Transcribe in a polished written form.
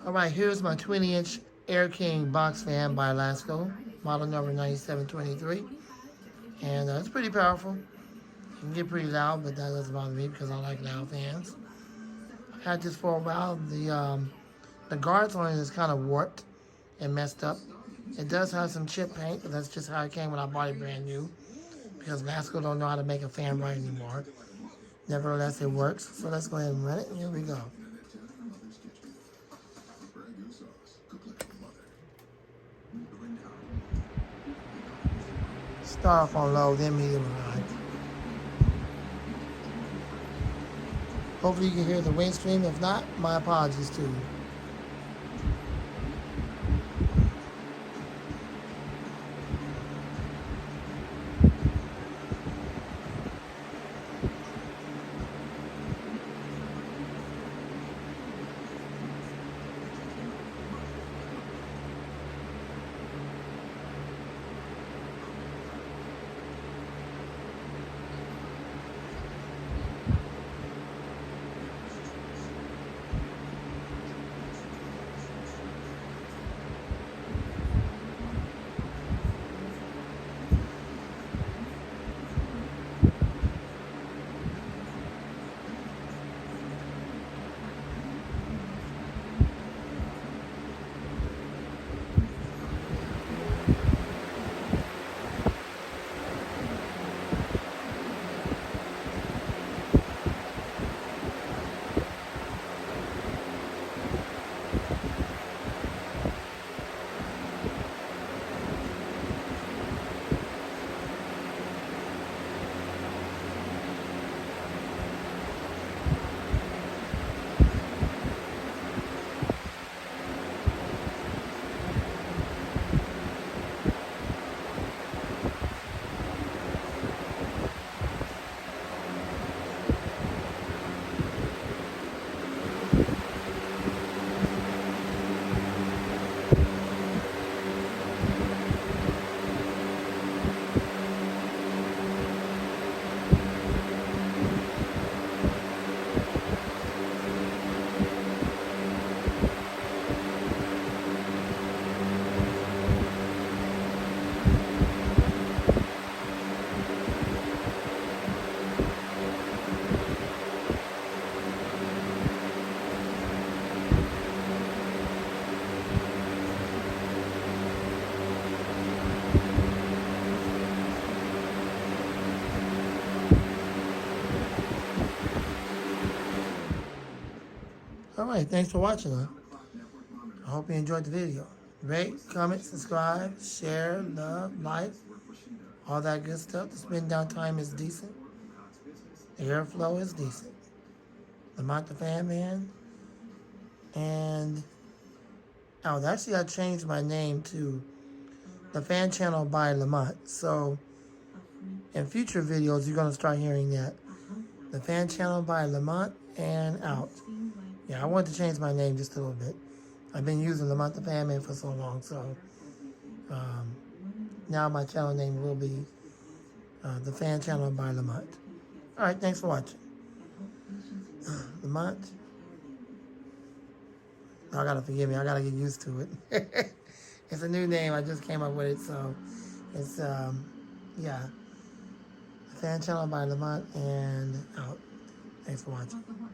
Alright, here's my 20-inch Air King box fan by Lasko, model number 9723. And it's pretty powerful. It can get pretty loud, but that doesn't bother me because I like loud fans. I've had this for a while. The guards on it is kind of warped and messed up. It does have some chip paint, but that's just how it came when I bought it brand new, because Lasko don't know how to make a fan right anymore. Nevertheless, it works. So let's go ahead and run it. Here we go. Start off on low, then medium and high. Hopefully you can hear the wind stream. If not, my apologies to you. Alright, thanks for watching. I hope you enjoyed the video. Rate, comment, subscribe, share, love, like, all that good stuff. The spin down time is decent. The airflow is decent. Lamont the Fan Man. And actually I changed my name to the Fan Channel by Lamont. So in future videos you're gonna start hearing that. The Fan Channel by Lamont and out. Yeah, I wanted to change my name just a little bit. I've been using Lamont the Fan Man for so long, so now my channel name will be the Fan Channel by Lamont. All right, thanks for watching. Lamont. I gotta forgive me. I gotta get used to it. It's a new name. I just came up with it, so it's yeah. The Fan Channel by Lamont and out. Thanks for watching.